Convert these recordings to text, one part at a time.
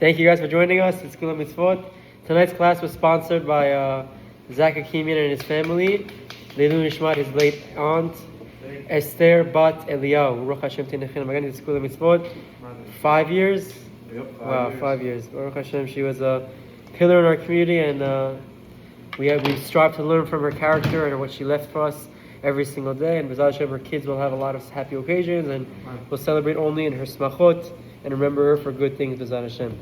Thank you guys for joining us at School of Mitzvot. Tonight's class was sponsored by Zach Akimian and his family. Leilu Nishmat, his late aunt, Esther Bat Eliyahu. Baruch Hashem Tinechin Magan at School of Mitzvot. 5 years? Yep, 5 years. Baruch Hashem, she was a pillar in our community, and we strive to learn from her character and what she left for us every single day. And B'ezras Hashem, her kids will have a lot of happy occasions, and we'll celebrate only in her smachot and remember her for good things, B'ezras Hashem.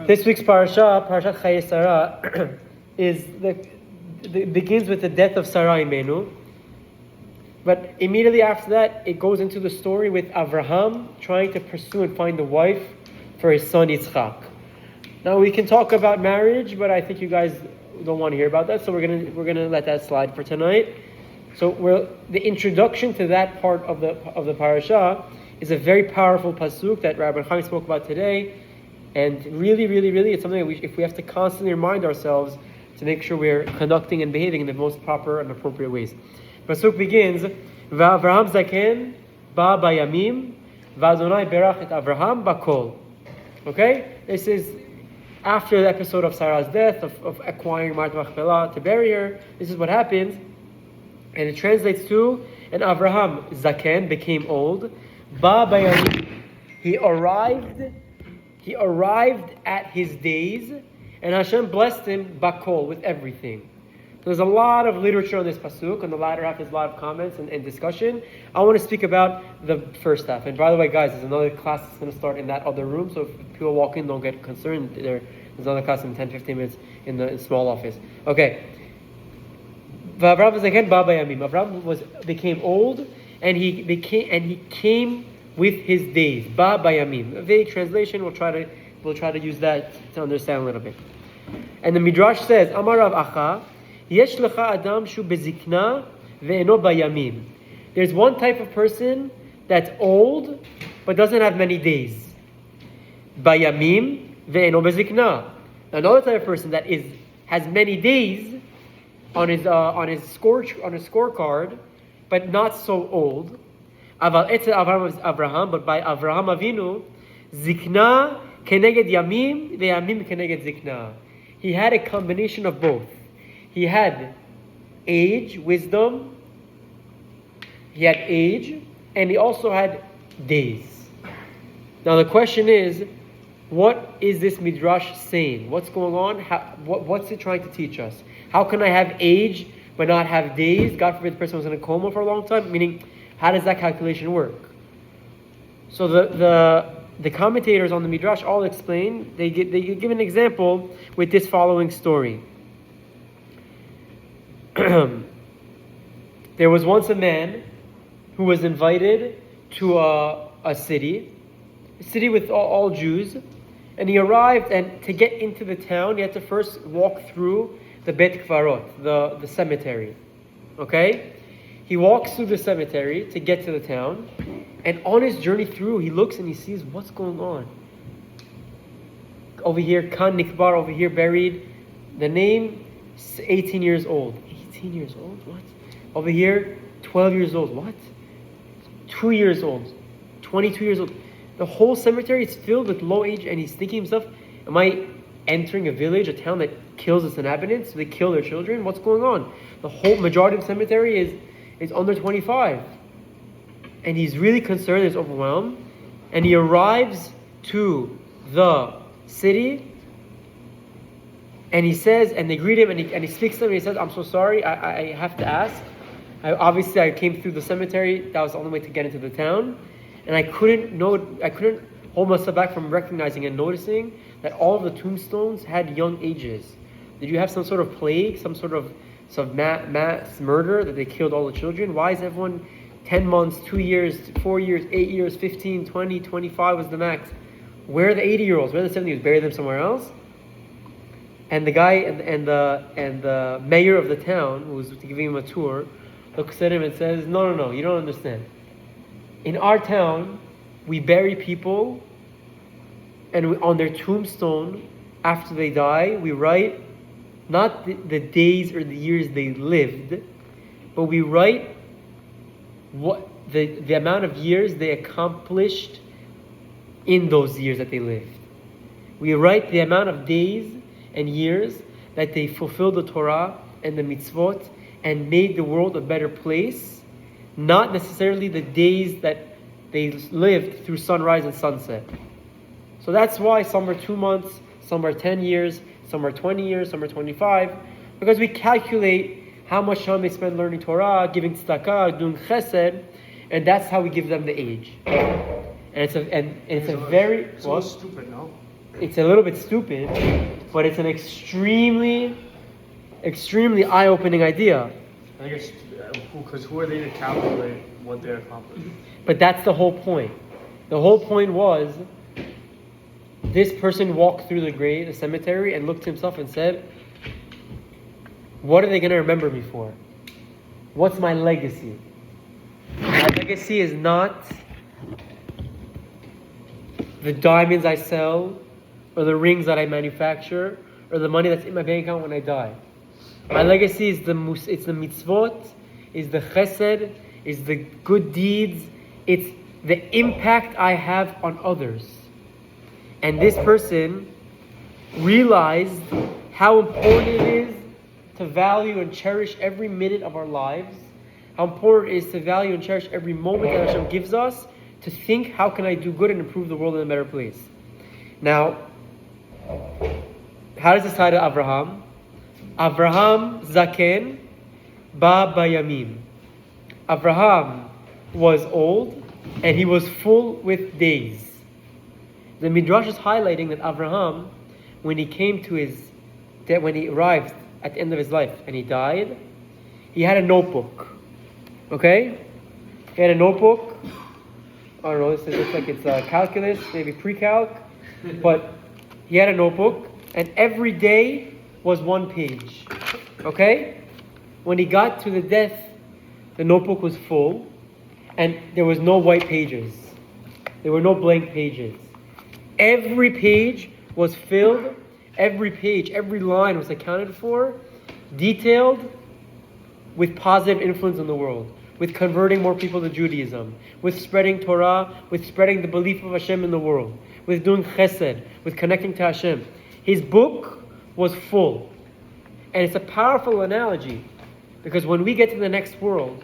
This week's Parashat Chaye Sara, begins with the death of Sarah Imenu. But immediately after that, it goes into the story with Avraham trying to pursue and find a wife for his son Yitzchak. Now we can talk about marriage, but I think you guys don't want to hear about that, so we're gonna let that slide for tonight. So the introduction to that part of the parasha is a very powerful pasuk that Rabbi Chaim spoke about today, and really, it's something that if we have to constantly remind ourselves to make sure we're conducting and behaving in the most proper and appropriate ways. Pasuk begins, V'Avraham zaken ba bayamim, v'Adonai berach et Avraham bakol. Okay, this is after the episode of Sarah's death, of acquiring Ma'at Machpelah to bury her. This is what happens, and it translates to, and Avraham zaken became old, ba bayamim, he arrived at his days, and Hashem blessed him bakol, with everything. There's a lot of literature on this pasuk, and the latter half is a lot of comments and discussion. I want to speak about the first half. And by the way, guys, there's another class that's going to start in that other room, so if people walk in, don't get concerned. There's another class in 10-15 minutes in the small office. Okay. Avraham became old, and he came with his days. Ba bayamim. A vague translation. We'll try to use that to understand a little bit. And the Midrash says, Amar Rav Acha, Yesh lecha adam shu bezikna ve'eno bayamim. There's one type of person that's old but doesn't have many days. Bayamim ve'eno bezikna. Another type of person that has many days on his scorecard, but not so old. Aval etzel Avraham, but by Avraham Avinu, zikna keneged yamim ve'yamim keneged zikna. He had a combination of both. He had age, wisdom, and he also had days. Now the question is, what is this Midrash saying? What's going on? What's it trying to teach us? How can I have age but not have days? God forbid the person was in a coma for a long time. Meaning, how does that calculation work? So the commentators on the Midrash all explain. They give an example with this following story. There was once a man who was invited to a city with all Jews, and he arrived, and to get into the town, he had to first walk through the Bet Kvarot, the cemetery. Okay? He walks through the cemetery to get to the town, and on his journey through, he looks and he sees what's going on. Over here, Kan Nikbar, over here buried. The name, 18 years old. 18 years old? What? Over here, 12 years old. What? 2 years old. 22 years old. The whole cemetery is filled with low age, and he's thinking to himself, am I entering a village, a town that kills its inhabitants? So they kill their children? What's going on? The whole majority of the cemetery is under 25. And he's really concerned, he's overwhelmed. And he arrives to the city, and he says, and they greet him, and he speaks to them, and he says, I'm so sorry, I have to ask. I came through the cemetery, that was the only way to get into the town, and I couldn't hold myself back from recognizing and noticing that all of the tombstones had young ages. Did you have some sort of plague, some sort of mass murder that they killed all the children? Why is everyone 10 months, 2 years, 4 years, 8 years, 15, 20, 25 was the max? Where are the 80-year-olds? Where are the 70-year-olds? Bury them somewhere else? And the guy and the mayor of the town, who was giving him a tour, looks at him and says, No, you don't understand. In our town, we bury people, and on their tombstone, after they die, we write not the days or the years they lived, but we write what the amount of years they accomplished in those years that they lived. We write the amount of days and years that they fulfilled the Torah and the mitzvot and made the world a better place, not necessarily the days that they lived through sunrise and sunset. So that's why some are 2 months, some are 10 years, some are 20 years, some are 25, because we calculate how much time they spend learning Torah, giving tzedakah, doing chesed, and that's how we give them the age. And it's a very... It's a little stupid, no? It's a little bit stupid, but it's an extremely eye-opening idea. I think it's because who are they to calculate what they accomplished? But that's the whole point. The whole point was, this person walked through the cemetery, and looked to himself and said, what are they going to remember me for? What's my legacy? My legacy is not the diamonds I sell, or the rings that I manufacture, or the money that's in my bank account when I die. My legacy is the mitzvot, is the chesed, is the good deeds, it's the impact I have on others. And this person realized how important it is to value and cherish every minute of our lives, how important it is to value and cherish every moment that Hashem gives us, to think, how can I do good and improve the world in a better place? Now, how does this tie to Avraham? Avraham Zaken Ba Bayamim. Avraham was old and he was full with days. The Midrash is highlighting that Avraham, when he arrived at the end of his life and he died, he had a notebook. Okay? He had a notebook. I don't know, this looks like it's calculus, maybe pre-calc. But he had a notebook, and every day was one page. Okay? When he got to the death, the notebook was full, and there was no white pages. There were no blank pages. Every page was filled, every page, every line was accounted for, detailed, with positive influence on the world, with converting more people to Judaism, with spreading Torah, with spreading the belief of Hashem in the world, with doing chesed, with connecting to Hashem. His book was full. And it's a powerful analogy, because when we get to the next world,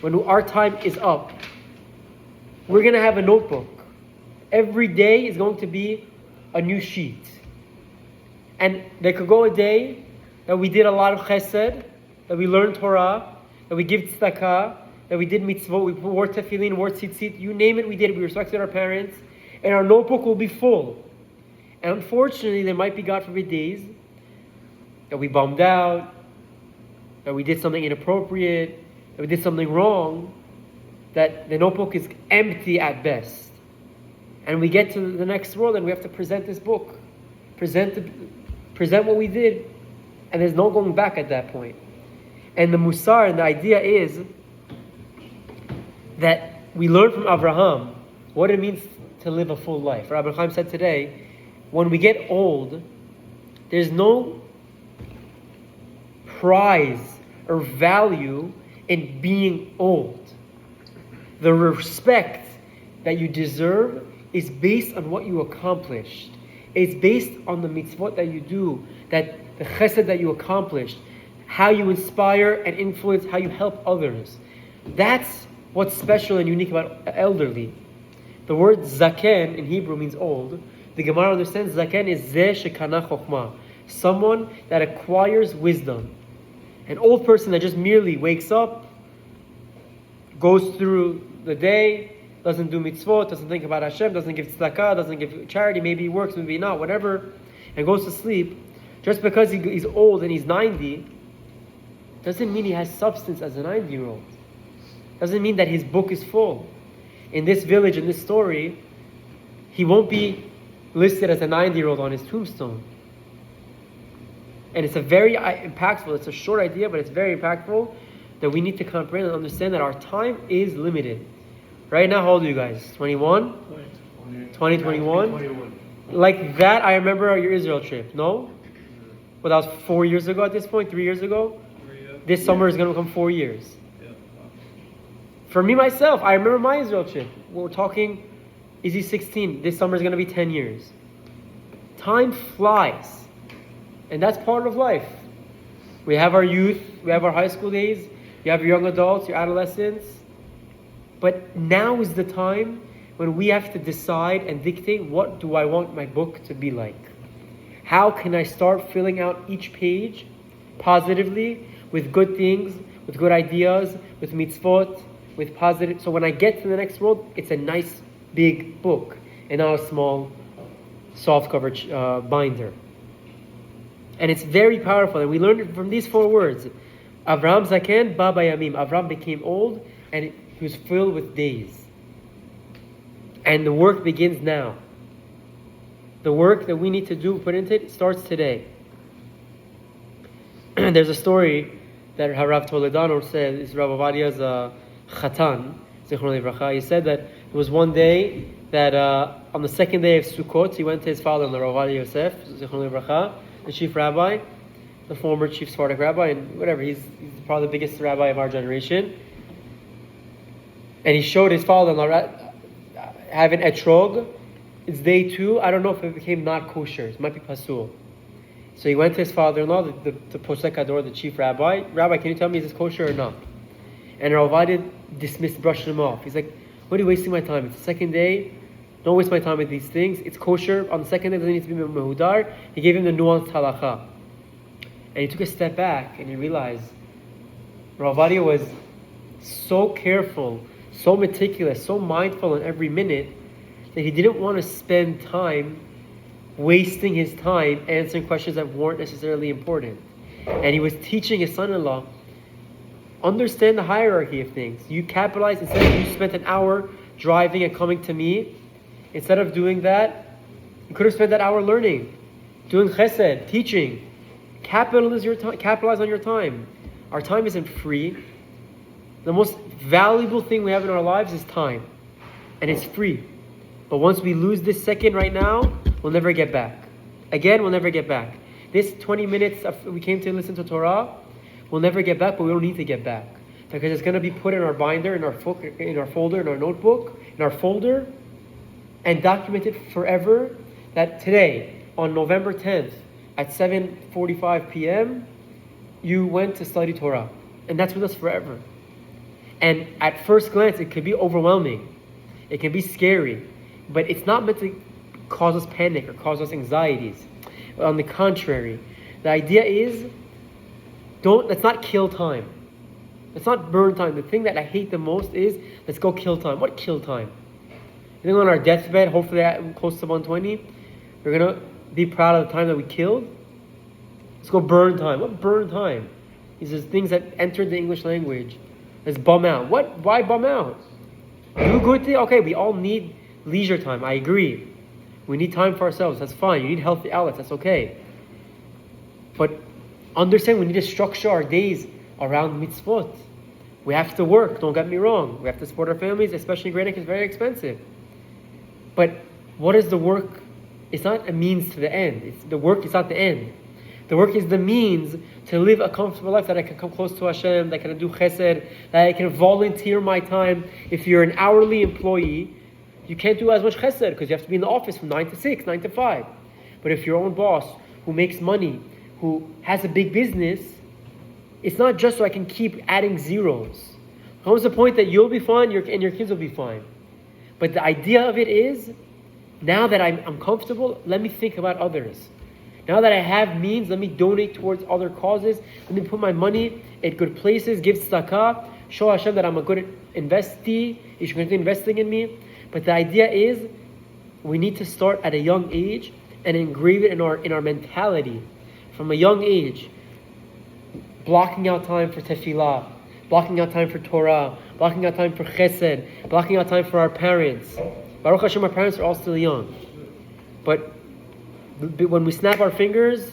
when our time is up, we're going to have a notebook. Every day is going to be a new sheet. And there could go a day that we did a lot of chesed, that we learned Torah, that we give tzedakah, that we did mitzvot, we wore tefillin, wore tzitzit, you name it, we did. We respected our parents. And our notebook will be full. And unfortunately, there might be, God forbid, days that we bummed out, that we did something inappropriate, that we did something wrong, that the notebook is empty at best. And we get to the next world and we have to present this book. Present what we did. And there's no going back at that point. And the musar and the idea is that we learn from Avraham what it means to live a full life. Rabbi Chaim said today, when we get old, there's no prize or value in being old. The respect that you deserve is based on what you accomplished. It's based on the mitzvot that you do, that the chesed that you accomplished, how you inspire and influence, how you help others. That's what's special and unique about elderly. The word zaken in Hebrew means old. The Gemara understands zaken is zeh shekana chokhmah, someone that acquires wisdom. An old person that just merely wakes up, goes through the day, doesn't do mitzvot, doesn't think about Hashem, doesn't give tzedakah, doesn't give charity, maybe he works, maybe not, whatever, and goes to sleep, just because he's old and he's 90, doesn't mean he has substance as a 90-year-old. Doesn't mean that his book is full. In this village, in this story, he won't be listed as a 90-year-old on his tombstone. And it's a very impactful, it's a short idea, but it's very impactful, that we need to comprehend and understand that our time is limited. Right now, how old are you guys? 21? 20, 21? Like that, I remember your Israel trip, no? Well, that was 4 years ago at this point, 3 years ago? This summer is going to become 4 years. For me, myself, I remember my Israel trip. We're talking, is he 16? This summer is going to be 10 years. time flies. And that's part of life. We have our youth, we have our high school days, you have your young adults, your adolescents. But now is the time when we have to decide and dictate, what do I want my book to be like? How can I start filling out each page positively with good things, with good ideas, with mitzvot, with positive. So when I get to the next world, it's a nice big book and not a small soft cover binder. And it's very powerful. And we learned it from these 4 words. Avraham Zaken, Baba Yamim. Avraham became old and he was filled with days. And the work begins now. The work that we need to do, put into it, starts today. There's a story that Harav Toledano said, is Rav Avadia's Chatan, Zichron Livracha. He said that there was one day that on the second day of Sukkot, he went to his father, Rav Avadia Yosef, Zichron Livracha, the chief rabbi, the former chief Sephardic rabbi, and whatever, he's probably the biggest rabbi of our generation. And he showed his father-in-law having etrog. It's day 2. I don't know if it became not kosher. It might be pasul. So he went to his father-in-law, the posek hador, the chief rabbi. Rabbi, can you tell me, is this kosher or not? And Rav Avadia dismissed, brushed him off. He's like, what are you wasting my time? It's the second day. Don't waste my time with these things. It's kosher. On the second day, it doesn't need to be mehudar. He gave him the nuanced halacha. And he took a step back and he realized Rav Avadia was so careful, so meticulous, so mindful in every minute that he didn't want to spend time wasting his time answering questions that weren't necessarily important. And he was teaching his son-in-law, understand the hierarchy of things. You capitalize, instead of you spent an hour driving and coming to me, instead of doing that, you could have spent that hour learning, doing chesed, teaching. Capitalize on your time. Our time isn't free. The most valuable thing we have in our lives is time. And it's free. But once we lose this second right now, we'll never get back. Again, we'll never get back. This 20 minutes we came to listen to Torah, we'll never get back, but we don't need to get back. Because it's going to be put in our binder, in our folder, in our notebook, in our folder, and documented forever that today, on November 10th, at 7:45 p.m., you went to study Torah. And that's with us forever. And at first glance, it could be overwhelming. It can be scary. But it's not meant to cause us panic or cause us anxieties. On the contrary, the idea is, let's not kill time. Let's not burn time. The thing that I hate the most is, let's go kill time. What kill time? You think on our deathbed, hopefully close to 120, we're going to be proud of the time that we killed? Let's go burn time. What burn time? These are things that entered the English language. Let's bum out. What? Why bum out? Do good thing. Okay, we all need leisure time. I agree. We need time for ourselves. That's fine. You need healthy outlets. That's okay. But understand, we need to structure our days around mitzvot. We have to work. Don't get me wrong. We have to support our families, especially Great Neck is very expensive. But what is the work? It's not a means to the end. The work is not the end. The work is the means to live a comfortable life, that I can come close to Hashem, that I can do chesed, that I can volunteer my time. If you're an hourly employee, you can't do as much chesed because you have to be in the office from 9 to 6, 9 to 5. But if your own boss, who makes money, who has a big business, it's not just so I can keep adding zeros. It comes to the point that you'll be fine and your kids will be fine. But the idea of it is, now that I'm comfortable, let me think about others. Now that I have means, let me donate towards other causes. Let me put my money at good places, give tzedakah, show Hashem that I'm a good investee. You should continue investing in me. But the idea is, we need to start at a young age and engrave it in our mentality. From a young age, blocking out time for tefillah, blocking out time for Torah, blocking out time for chesed, blocking out time for our parents. Baruch Hashem, our parents are all still young. But when we snap our fingers,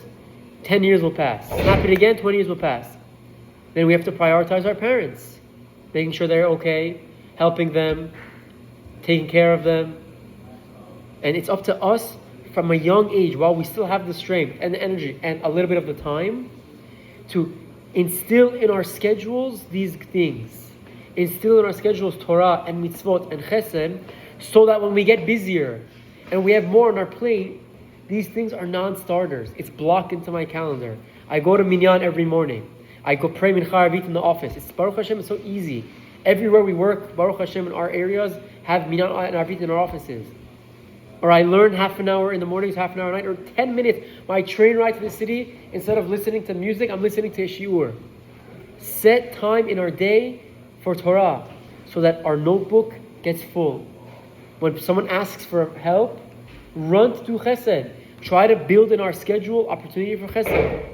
10 years will pass. Snap it again, 20 years will pass. Then we have to prioritize our parents, making sure they're okay, helping them, taking care of them. And it's up to us from a young age, while we still have the strength and the energy and a little bit of the time, to instill in our schedules these things. Instill in our schedules Torah and mitzvot and chesed, so that when we get busier and we have more on our plate, These things are non-starters. It's blocked into my calendar. I go to Minyan every morning. I go pray Mincha Arvit in the office. It's Baruch Hashem, it's so easy. Everywhere we work, Baruch Hashem, in our areas, have Minyan and Arvit in our offices. Or I learn half an hour in the mornings, half an hour at night, or 10 minutes. My train ride to the city, instead of listening to music, I'm listening to a shiur. Set time in our day for Torah so that our notebook gets full. When someone asks for help, run to do chesed. Try to build in our schedule opportunity for chesed.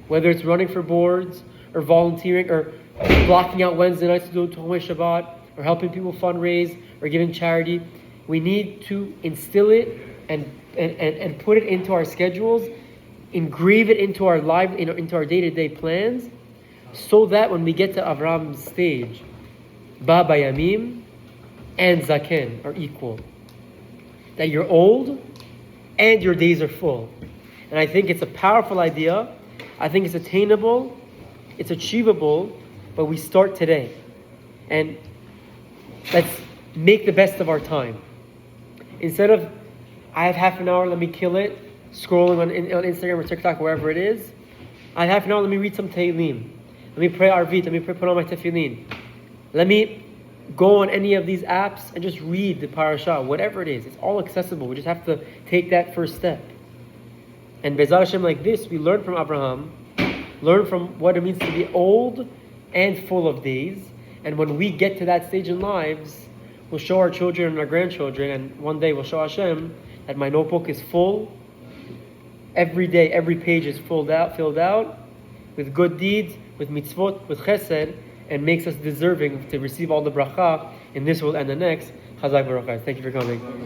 Whether it's running for boards, or volunteering, or blocking out Wednesday nights to do Tomei Shabbat, or helping people fundraise, or giving charity. We need to instill it and put it into our schedules, engrave it into our life, into our day-to-day plans, so that when we get to Avram's stage, Baba Yamim and Zaken are equal. That you're old and your days are full. And I think it's a powerful idea. I think it's attainable, it's achievable, but we start today. And let's make the best of our time. Instead of, I have half an hour, let me kill it, scrolling on Instagram or TikTok, wherever it is. I have half an hour, let me read some Tehillim. Let me pray Arvit, let me put on my Tefillin. Let me go on any of these apps and just read the parasha, whatever it is. It's all accessible. We just have to take that first step. And Be'ezrat Hashem, like this, we learn from Abraham, learn from what it means to be old and full of days. And when we get to that stage in lives, we'll show our children and our grandchildren, and one day we'll show Hashem that my notebook is full. Every day, every page is filled out with good deeds, with mitzvot, with chesed, and makes us deserving to receive all the bracha in this world and the next. Chazak Baruch. Thank you for coming.